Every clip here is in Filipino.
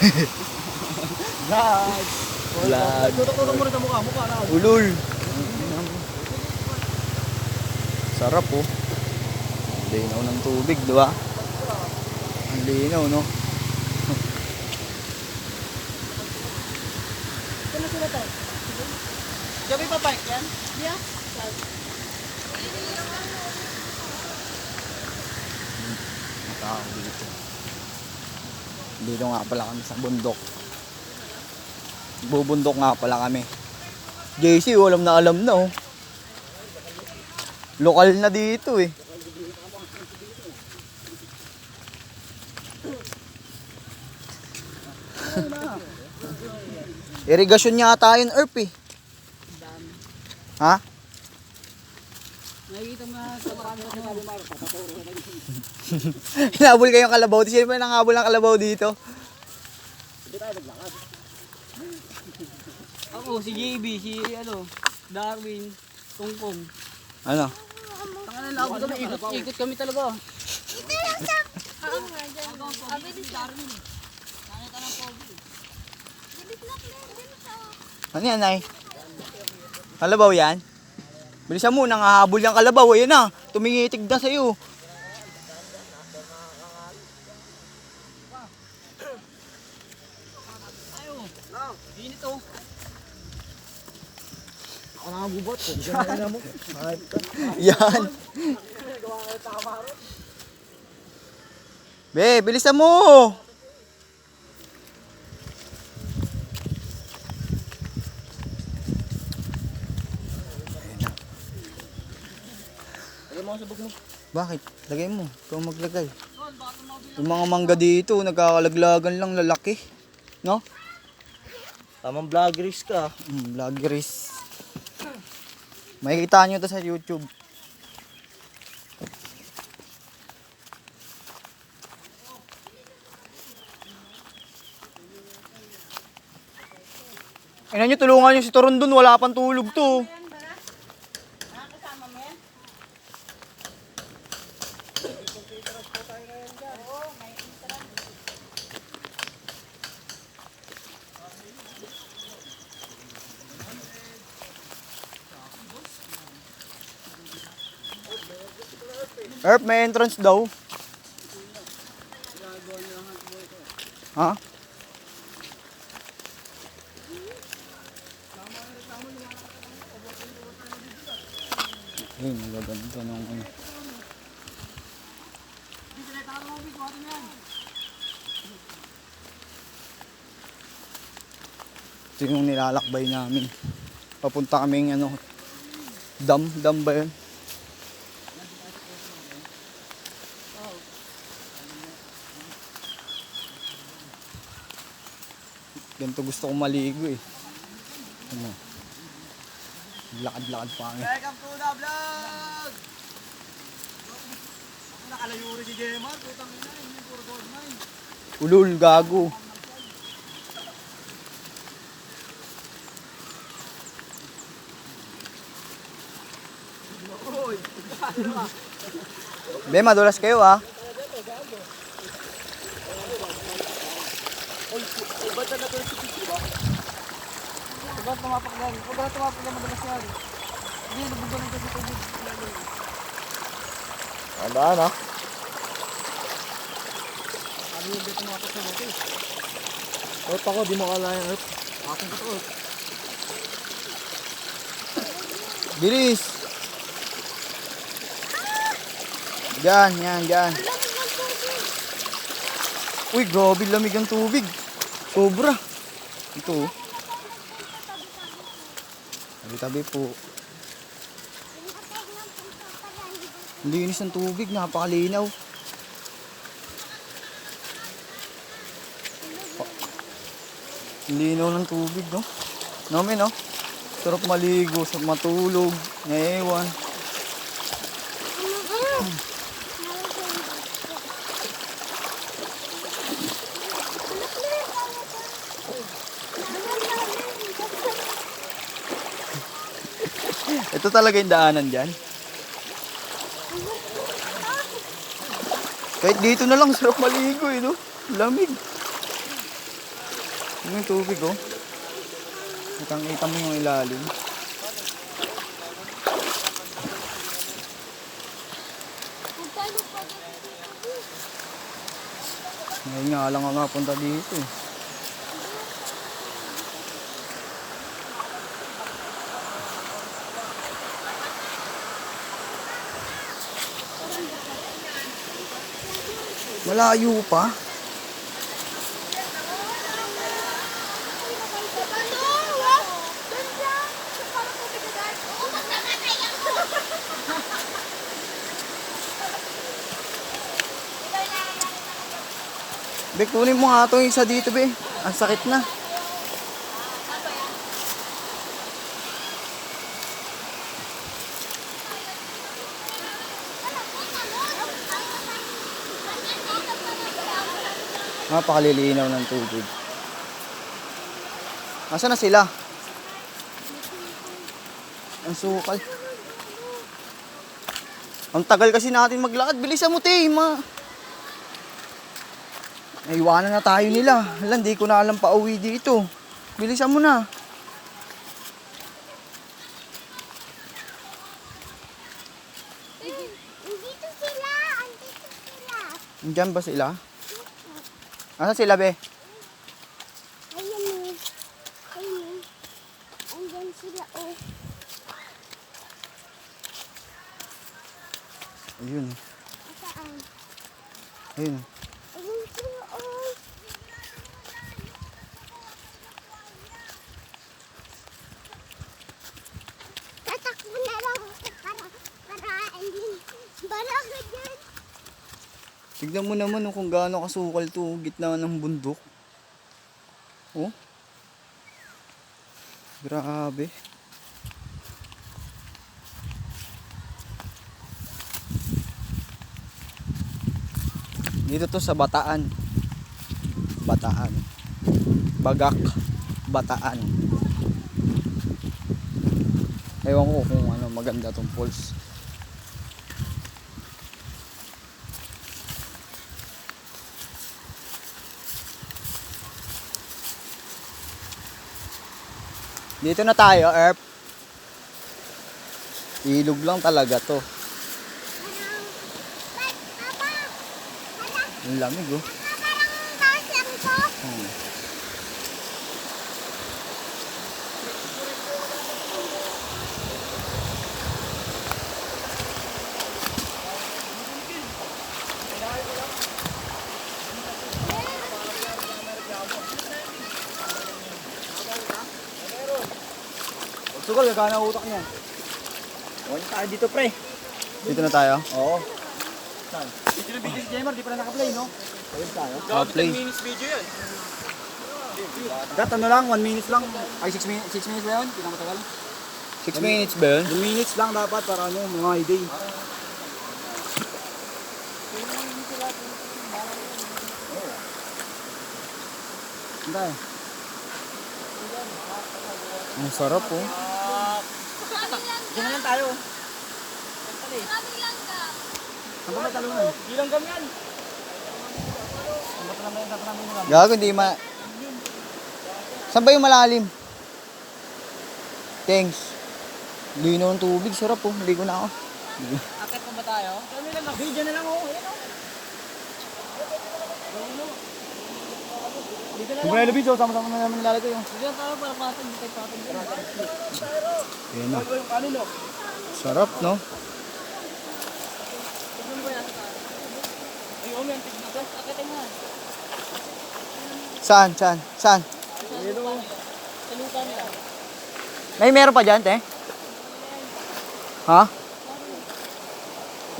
Vlog. Vlog. Tutok-tutok mo rin sa mukha na. Ulul. Sarap oh. Linaw ng tubig, di ba? Ang linaw, no? Sino sila tayo? Gabi pa bike yan? Yeah. Tao dito. Dito nga pala kami sa bundok. Bubundok nga pala kami. JC, alam na oh. Lokal na dito eh. Irigasyon niya ata yun, Erp eh. Ha? Nakikita mo na sa marami na sabi mo. Hinabol kayong kalabaw. Sino pa nanghabol ng kalabaw dito? Hindi tayo naglakad. Ako, si JB, si Darwin, Tungkong. Ano? Tangan na labo kami, ikot kami talaga. Ito yung sa... Oo nga, dyan. Sabi din siya. Nakita ng pogi. Dibislak na yun din sa... Ano yan, Nay? Kalabaw yan? Bilisan mo, nangahabol yung kalabaw. Ayan na, tumingitig na sa'yo. Ayo, init oh. Ako nakagubot ko. Diyan na mo. Yan. Be, bilisan mo. Lagay mo sa bug mo. Bakit? Lagay mo. Ikaw maglagay. Yung mga mangga dito, nagkakalaglagan lang lalaki. No? Tamang vloggeries ka. Vloggeries. Makikita nyo to sa YouTube. Ina nyo, tulungan nyo si Toron dun. Wala pang tulog to. Erp, may entrance daw. Ha? Ayun, nagaganda ng ano. Ito yung nilalakbay namin. Papunta kaming ano, dam ba yun? Ganito gusto kong maligo eh. Ano? Lakad-lakad pa kami. Welcome to the vlog! Ako nakalayo rin si Jemar, putang ina, hindi puro gold mine. Ulul, gago. Be, madulas kayo ah. Huwag tumapaklan, madalas yan. Hindi, nabubunan kasi tubig. Andaan ha. Sabi yung dito tumapak sa bote. Ot ako, di mo kalayan. Akin ko to. Bilis. Diyan, yan. Uy, grabe lamig ang tubig. Sobra. Ito. Tabi-tabi po. Linis ng tubig, napakalinaw. Linaw ng tubig, no? Namin, no? Sarap maligo, sarap matulog, ngayon. Ito talaga yung daanan dyan. Kahit dito na lang, sarap maligo, no? Lamig. Ano yung tubig oh? Kitang-kita mo yung ilalim. Magkano pa dito? Ngayon nga lang ako napunta dito eh. Malayo pa. Be, kunin mo nga itong isa dito, be. Ang sakit na. Napakalilinaw ng tubig. Nasaan na sila? Ang sukal. Ang tagal kasi natin maglakad. Bilisan mo, te. Naiwanan na tayo nila. Hala, hindi ko na alam pa uwi dito. Bilisan mo na. Andito sila! Andito sila! Diyan ba sila? Nasaan sila, be? Ayun o. Ayun. Andyan sila o. Ayun. Saan? Ayun. Ayun sila o. Tatakbo na lang ako para hindi balaga dyan. Tignan mo naman kung gaano kasukal to, gitna ng bundok. Oh. Grabe. Dito to sa Bataan. Bataan. Bagak. Bataan. Ewan ko kung ano maganda tong falls. Dito na tayo, Erp. Ilog lang talaga to. Papa! Ang lamig oh. Parang taas lang to. Hmm. Sugal, gagana utak niya. Huwag tayo dito, pre. Dito na tayo. Oo. Dito na video si Jemar, di pa na naka-play, no? Ayun tayo. Play. video yan. Dat, ano lang, 1 minutes lang. Ay, 6 minutes ba yun? Pinakamatagal. 6 minutes ba yun? 1 minutes lang dapat para ano, mga idea. Hindi. Ang sarap oh. Diyan na lang tayo. Maraming langga. Saan ba may talungan? Ilang gam yan? Gago, hindi Saan ba yung malalim? Thanks. Lino ng tubig, sarap oh. Hindi ko na ako. Akit pa ba tayo? Kami lang, video na lang ako. Ayan o. Kung may video, sama-sama na namin nilalagay yun. Dito na tayo para patag, di tayo patag. Ayan na. Yung kanin o. Sarap, no? Tignan mo ba yan? Ay, o, may antig dito. Akitin mo. Saan? Sa lupa nila. Meron pa dyan, te? Ha?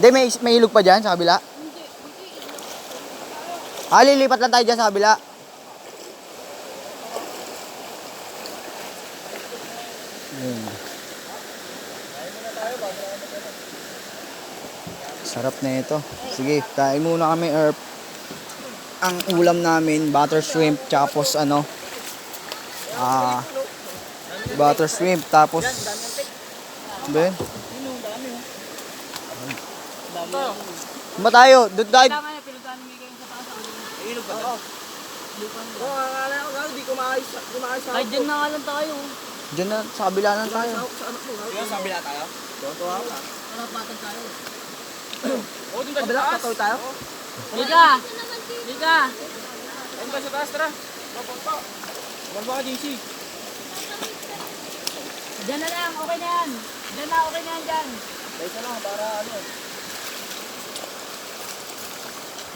Hindi, may ilog pa dyan sa kabila? Lilipat lang tayo dyan sa kabila. Ayan. Sarap na ito. Sige, kain muna kami, Erp. Ang ulam namin, butter shrimp, tapos butter shrimp, tapos Ben? Ba tayo? Doon tayo. Kailangan niya, pinuntahan ni Mika yung sa taas. Ilog ba? Oo, akala ko gano'n, di ko maayos sa Ay, dyan na nga lang tayo. Diyan na, sa kabila lang tayo. Sa anak mo. Kaya sabi na tayo. Tuwa ka. Kalapatan tayo. Oo, dun tayo Kabila, sa taas. tatawid tayo? Liga! Liga! Ayun tayo sa taas, tara. Papunta. Bumaba ka, JC. Dyan na lang, okay na yan. Dyan na, okay na yan dyan. Kaysa lang, para ano.